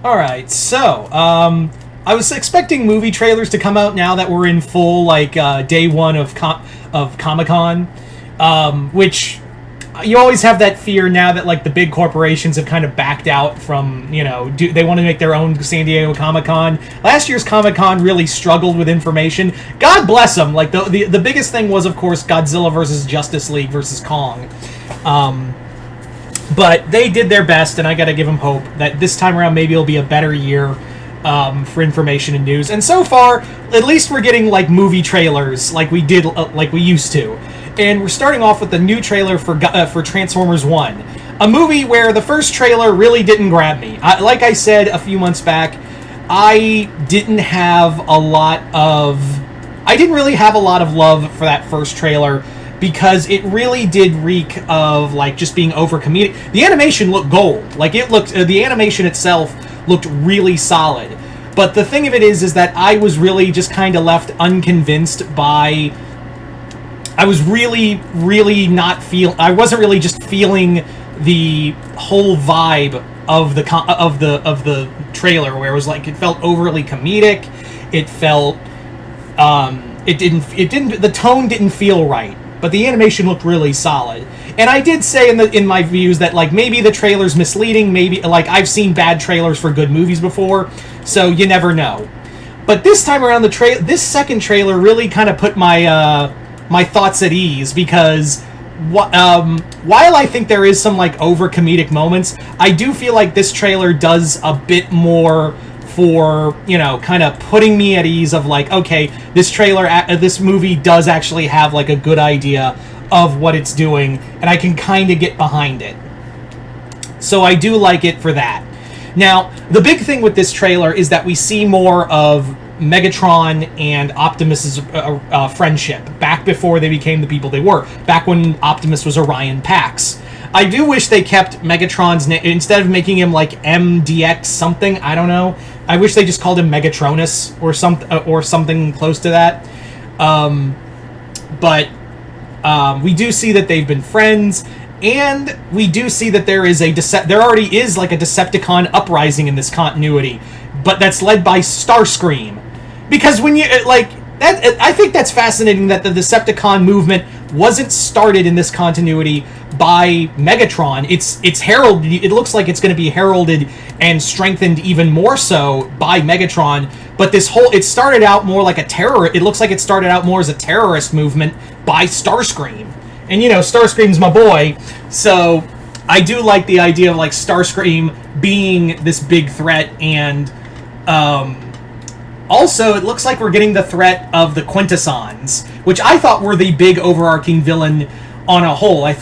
All right, so I was expecting movie trailers to come out now that we're in full day one of Comic Con, which you always have that fear now that like the big corporations have kind of backed out from they want to make their own San Diego Comic Con. Last year's Comic Con really struggled with information. God bless them. Like the biggest thing was of course Godzilla versus Justice League versus Kong. But they did their best, and I gotta give them hope that this time around maybe it'll be a better year for information and news. And so far, at least we're getting like movie trailers like we did, like we used to. And we're starting off with the new trailer for Transformers 1, a movie where the first trailer really didn't grab me. Like I said a few months back, I didn't really have a lot of love for that first trailer, because it really did reek of like just being over comedic. The animation looked gold. Like the animation itself looked really solid. But the thing of it is that I was really just kind of left unconvinced by. I was really, really not I wasn't really just feeling the whole vibe of the trailer, where it was like it felt overly comedic. It felt the tone didn't feel right. But the animation looked really solid. And I did say in my views that like maybe the trailer's misleading, maybe like I've seen bad trailers for good movies before, so you never know. But this time around this second trailer really kind of put my my thoughts at ease, because while I think there is some like over comedic moments, I do feel like this trailer does a bit more for, kind of putting me at ease of like, okay, this movie does actually have like a good idea of what it's doing, and I can kind of get behind it. So I do like it for that. Now, the big thing with this trailer is that we see more of Megatron and Optimus's friendship, back before they became the people they were, back when Optimus was Orion Pax. I do wish they kept Megatron's name, instead of making him like MDX something, I don't know. I wish they just called him Megatronus or something close to that. But we do see that they've been friends, and we do see that there already is like a Decepticon uprising in this continuity, but that's led by Starscream. Because when you I think that's fascinating that the Decepticon movement wasn't started in this continuity by Megatron. It's heralded. It looks like it's going to be heralded and strengthened even more so by Megatron. But it started out more like a terror. It looks like it started out more as a terrorist movement by Starscream. And Starscream's my boy, so I do like the idea of like Starscream being this big threat. And also, it looks like we're getting the threat of the Quintessons, which I thought were the big overarching villain on a whole. I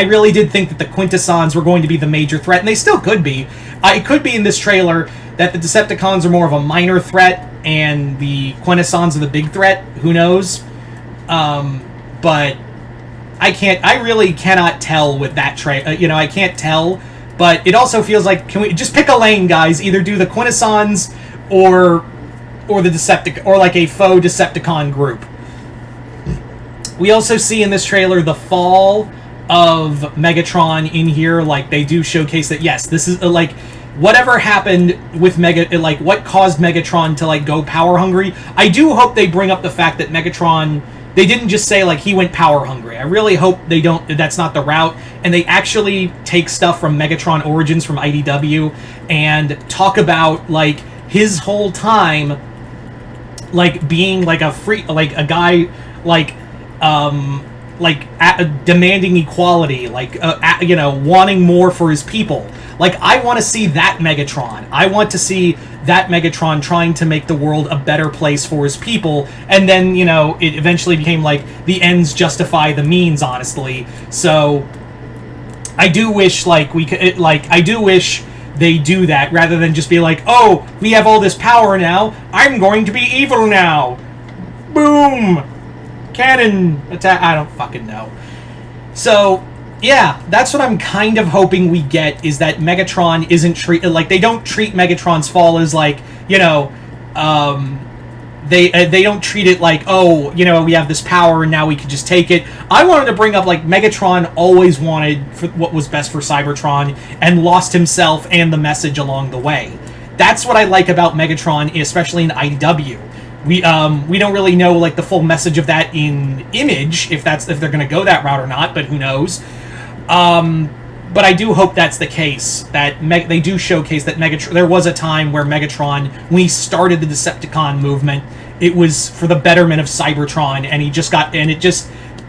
really did think that the Quintessons were going to be the major threat, and they still could be. It could be in this trailer that the Decepticons are more of a minor threat, and the Quintessons are the big threat. Who knows? But I really cannot tell with that trailer. I can't tell. But it also feels like, can we just pick a lane, guys? Either do the Quintessons or the Decepticon, or like a faux Decepticon group. We also see in this trailer the fall of Megatron in here. Like, they do showcase that, yes, this is like whatever happened with what caused Megatron to like go power hungry. I do hope they bring up the fact that Megatron, they didn't just say like he went power hungry. I really hope that's not the route, and they actually take stuff from Megatron Origins from IDW and talk about like his whole time like being like a guy demanding equality, wanting more for his people. Like, I want to see that Megatron. I want to see that Megatron trying to make the world a better place for his people. And then, it eventually became like the ends justify the means, honestly. So I do wish they do that, rather than just be like, oh, we have all this power now, I'm going to be evil now. Boom! Cannon attack. I don't fucking know. So, yeah, that's what I'm kind of hoping we get, is that Megatron isn't treated like, they don't treat Megatron's fall as like, they don't treat it like, oh, you know, we have this power and now we can just take it. I wanted to bring up, like, Megatron always wanted for what was best for Cybertron and lost himself and the message along the way. That's what I like about Megatron, especially in IDW. We don't really know, like, the full message of that in Image, if they're going to go that route or not, but who knows. But I do hope that's the case, that they do showcase that Megatron. There was a time where Megatron, when he started the Decepticon movement, it was for the betterment of Cybertron, and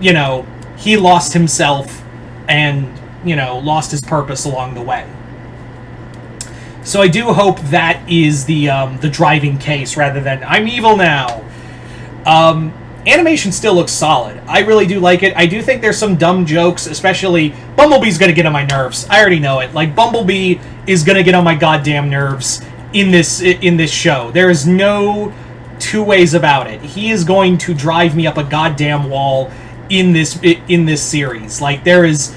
you know, he lost himself and, you know, lost his purpose along the way. So I do hope that is the driving case rather than I'm evil now. Animation still looks solid. I really do like it. I do think there's some dumb jokes, especially Bumblebee's gonna get on my nerves. I already know it. Like, Bumblebee is gonna get on my goddamn nerves in this show. There is no two ways about it. He is going to drive me up a goddamn wall in this series. Like, there is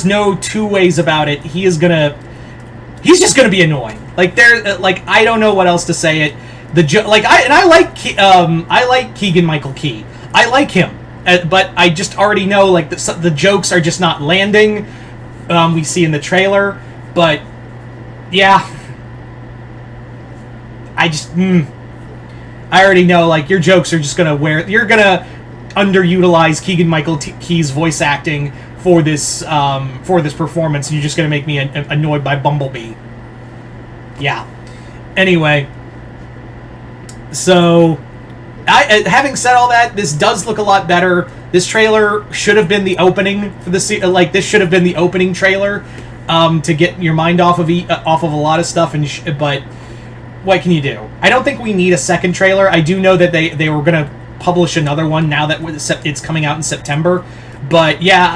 no two ways about it. He's just gonna be annoying. Like, I don't know what else to say it. I like Keegan-Michael Key. I like him, but I just already know, like, the jokes are just not landing. We see in the trailer, but yeah, I already know, like, your jokes are just you're gonna underutilize Keegan-Michael Key's voice acting for this performance, and you're just gonna make me annoyed by Bumblebee. Yeah. Anyway. So, having said all that, this does look a lot better. This trailer should have been the opening for the like. This should have been the opening trailer to get your mind off of a lot of stuff. But what can you do? I don't think we need a second trailer. I do know that they were gonna publish another one now that it's coming out in September. But yeah,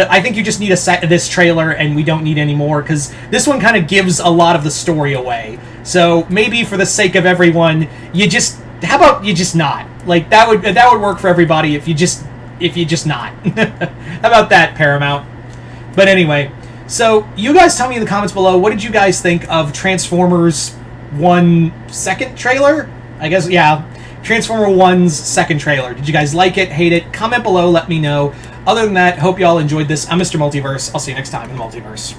I think you just need this trailer, and we don't need any more, because this one kind of gives a lot of the story away. So maybe for the sake of everyone, how about you just not? Like, that would work for everybody if you just not. How about that, Paramount? But anyway, so you guys tell me in the comments below, what did you guys think of Transformers 1 second trailer? I guess, yeah. Transformer 1's second trailer. Did you guys like it, hate it? Comment below, let me know. Other than that, hope you all enjoyed this. I'm Mr. Multiverse. I'll see you next time in the Multiverse.